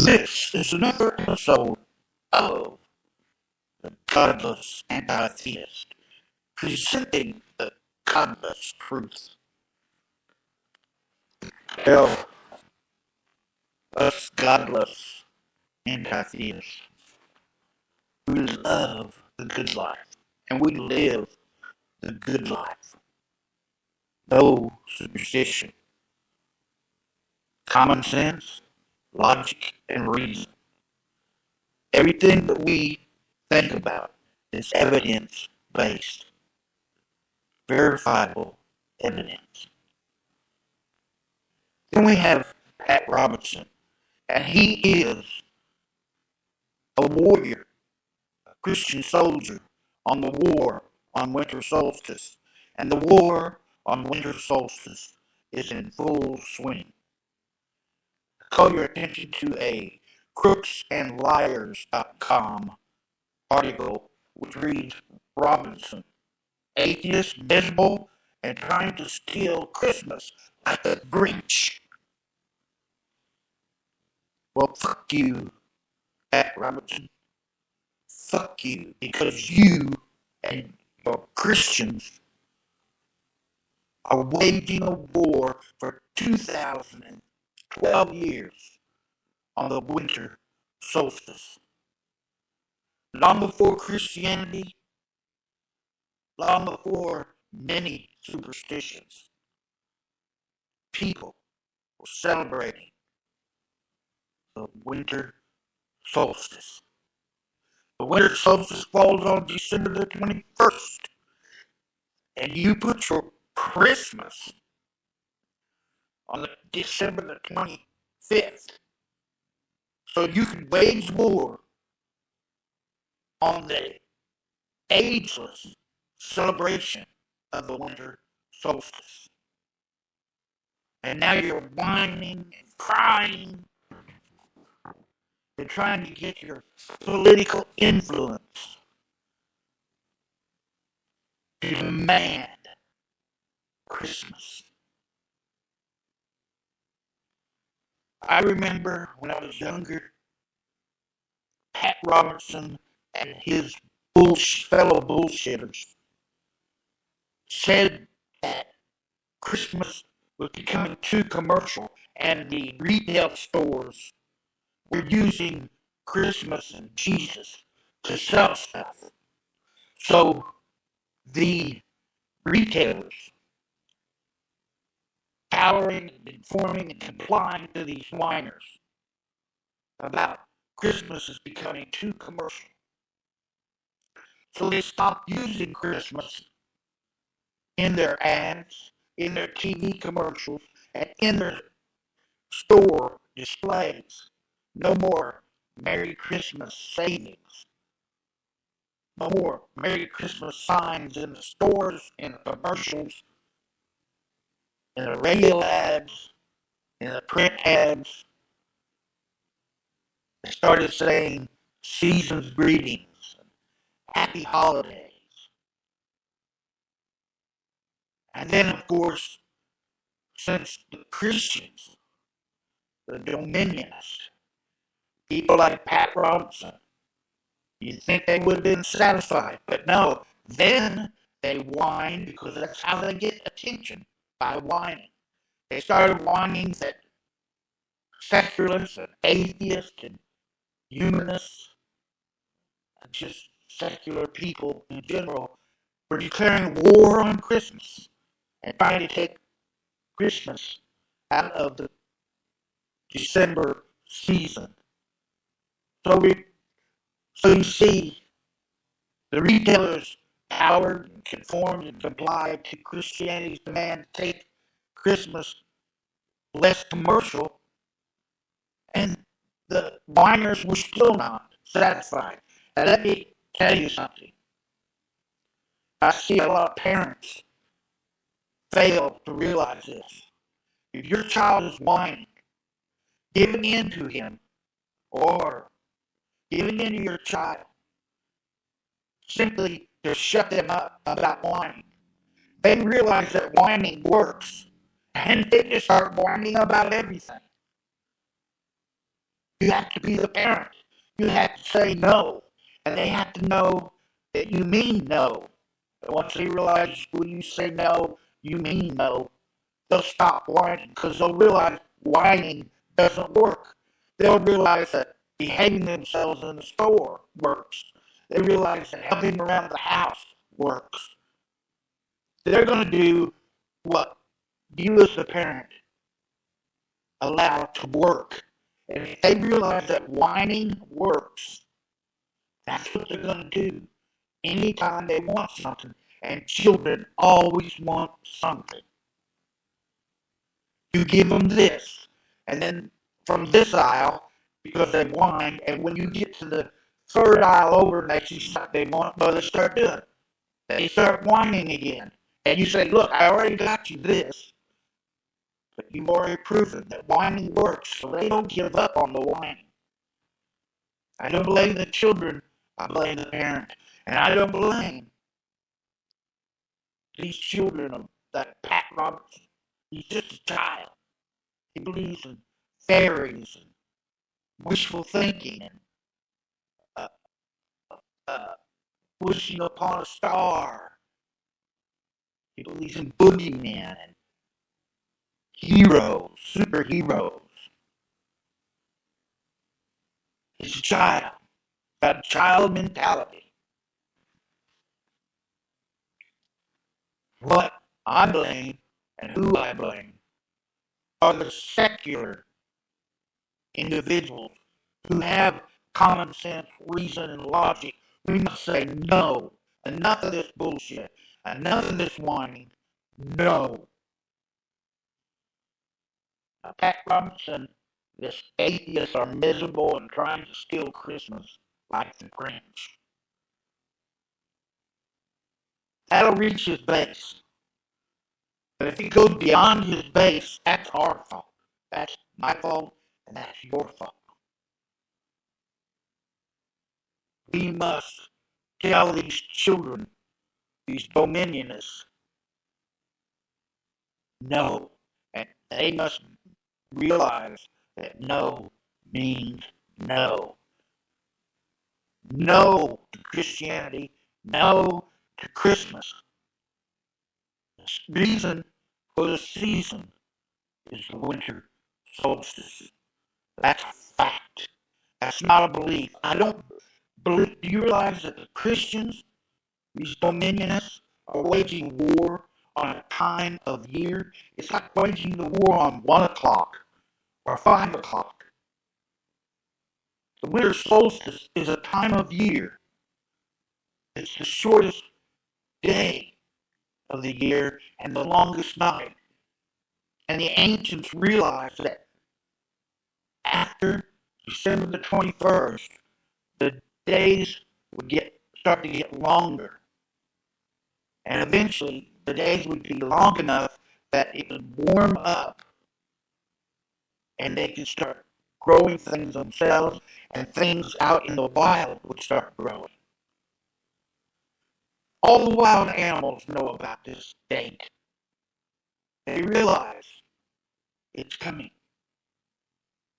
This is another episode of The Godless Anti-Theist, presenting the godless truth. Well, us godless anti-theists, we love the good life, and we live the good life. No superstition, common sense, logic, and reason. Everything that we think about is evidence-based, verifiable evidence. Then we have Pat Robertson, and he is a warrior, a Christian soldier on the war on Winter Solstice. And the war on Winter Solstice is in full swing. I call your attention to a crooksandliars.com article which reads, Robinson, atheist, miserable, and trying to steal Christmas like a Grinch. Well, fuck you, Pat Robertson. Fuck you, because you and your Christians are waging a war for 2,012 years on the winter solstice. Long before Christianity, long before many superstitions, people were celebrating the winter solstice. The winter solstice falls on December the 21st, and you put your Christmas on December the 25th, so you can wage war on the ageless celebration of the winter solstice. And now you're whining and crying. You're trying to get your political influence to demand Christmas. I remember when I was younger, Pat Robertson and his fellow bullshitters said that Christmas was becoming too commercial and the retail stores were using Christmas and Jesus to sell stuff. So the retailers, cowering, informing, and complying to these whiners about Christmas is becoming too commercial. So they stopped using Christmas in their ads, in their TV commercials, and in their store displays. No more Merry Christmas savings. No more Merry Christmas signs in the stores, in the commercials, in the radio ads, in the print ads. They started saying season's greetings, happy holidays. And then, of course, since the Christians, the dominionists, people like Pat Robertson, you'd think they would have been satisfied. But no, then they whine because that's how they get attention, by whining. They started whining that secularists and atheists and humanists, and just secular people in general, were declaring war on Christmas and trying to take Christmas out of the December season. So you see, the retailers cowered and conformed and complied to Christianity's demand to take Christmas less commercial, and the whiners were still not satisfied. And let me tell you something. I see a lot of parents fail to realize this. If your child is whining, giving in to him or giving in to your child simply to shut them up about whining, they realize that whining works, and they just start whining about everything. You have to be the parent. You have to say no. And they have to know that you mean no. And once they realize when you say no, you mean no, they'll stop whining because they'll realize whining doesn't work. They'll realize that behaving themselves in the store works. They realize that helping around the house works. They're going to do what you as the parent allow to work. And if they realize that whining works, that's what they're going to do anytime they want something. And children always want something. You give them this, and then from this aisle, because they whine, and when you get to the third aisle over, they see something they want, but they start doing. They start whining again. And you say, look, I already got you this, but you've already proven that whining works, so they don't give up on the whining. I don't blame the children, I blame the parent. And I don't blame these children of that Pat Robertson. He's just a child. He believes in fairies and wishful thinking and uh, uh, wishing upon a star. He believes in boogeymen and heroes, superheroes. He's a child, got a child mentality. What I blame and who I blame are the secular individuals who have common sense, reason, and logic. We must say no. Enough of this bullshit. Enough of this whining. No. Now, Pat Robinson, this atheists are miserable and trying to steal Christmas like the Grinch. That'll reach his base. But if he goes beyond his base, that's our fault. That's my fault, and that's your fault. We must tell these children, these dominionists, no. And they must realize that no means no. No to Christianity, no to Christmas. The reason for the season is the winter solstice. That's a fact. That's not a belief. I don't believe. Do you realize that the Christians, these dominionists, are waging war on a time of year? It's like waging the war on 1 o'clock or 5 o'clock. The winter solstice is a time of year. It's the shortest day of the year and the longest night. And the ancients realized that after December the 21st, the days would start to get longer. And eventually, the days would be long enough that it would warm up and they could start growing things themselves and things out in the wild would start growing. All the wild animals know about this date. They realize it's coming.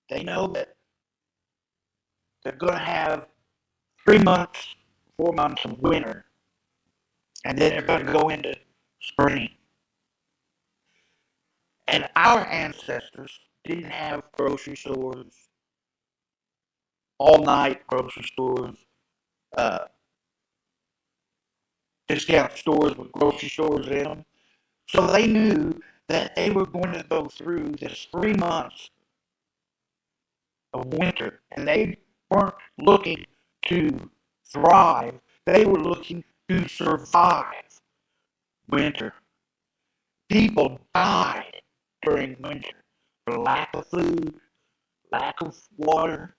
They know that they're going to have 3 months, 4 months of winter, and then they're going to go into spring. And our ancestors didn't have grocery stores, all-night grocery stores, discount stores with grocery stores in them. So they knew that they were going to go through this 3 months of winter, and they weren't looking to thrive. They were looking to survive winter. People died during winter for lack of food, lack of water,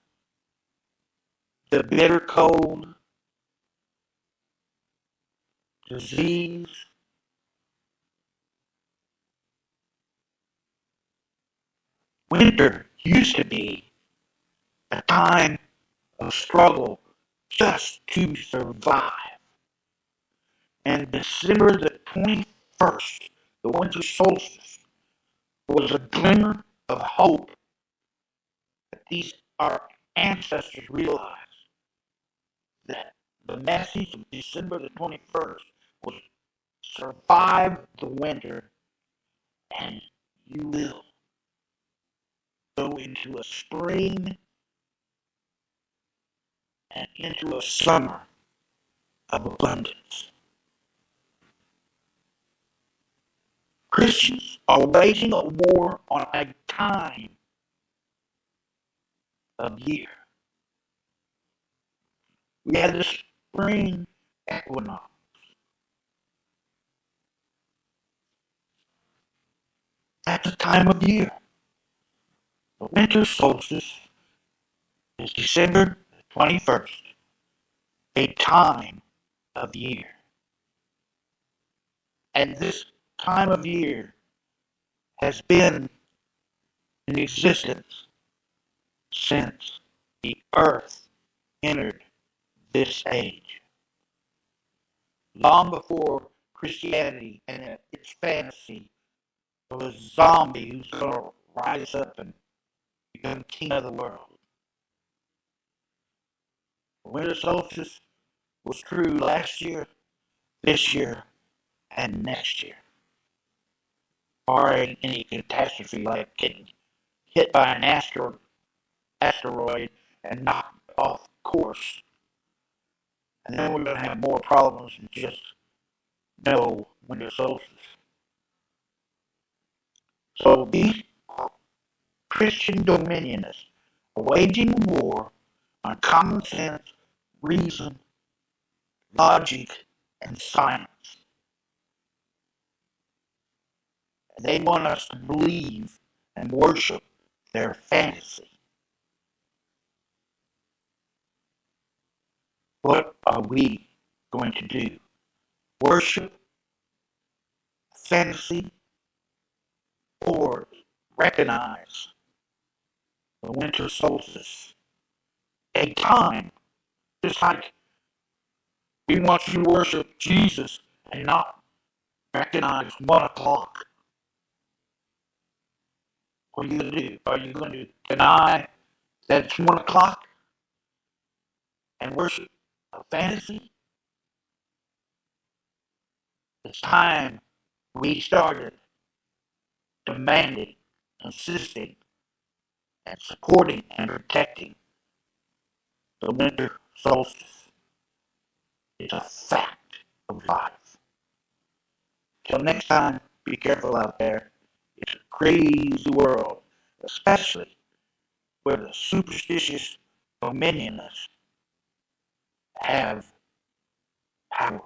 the bitter cold, disease. Winter used to be a time of struggle just to survive. And December the 21st, the winter solstice, was a glimmer of hope that these our ancestors realized that the message of December the 21st was survive the winter and you will go into a spring and into a summer of abundance. Christians are waging a war on a time of year. We had the spring equinox. That's a time of year. The winter solstice is December 21st, a time of year. And this time of year has been in existence since the earth entered this age. Long before Christianity and its fantasy of a zombie who's going to rise up and become king of the world. The winter solstice was true last year, this year, and next year. Barring any catastrophe like getting hit by an asteroid and knocked off course. And then we're going to have more problems than just no winter solstice. So these Christian dominionists are waging war on common sense, reason, logic, and science. They want us to believe and worship their fantasy. What are we going to do? Worship fantasy or recognize the winter solstice? A time, just like we want you to worship Jesus and not recognize 1 o'clock. What are you going to do? Are you going to deny that it's 1 o'clock and worship a fantasy? It's time we started demanding, insisting, and supporting and protecting the winter solstice. It's a fact of life. Till next time, be careful out there. It's a crazy world, especially where the superstitious dominionists have power.